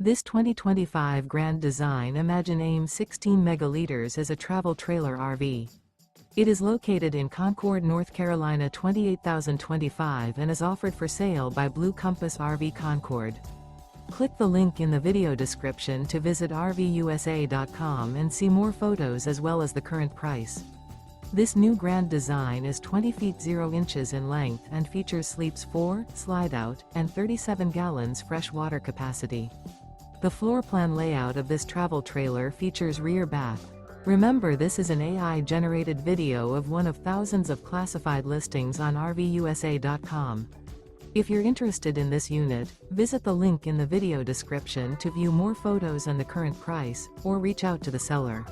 This 2025 Grand Design Imagine AIM 16 megaliters is a travel trailer RV. It is located in Concord, North Carolina 28025 and is offered for sale by Blue Compass RV Concord. Click the link in the video description to visit RVUSA.com and see more photos as well as the current price. This new Grand Design is 20 feet 0 inches in length and features sleeps 4, slide-out, and 37 gallons fresh water capacity. The floor plan layout of this travel trailer features rear bath. Remember, this is an AI-generated video of one of thousands of classified listings on RVUSA.com. If you're interested in this unit, visit the link in the video description to view more photos and the current price, or reach out to the seller.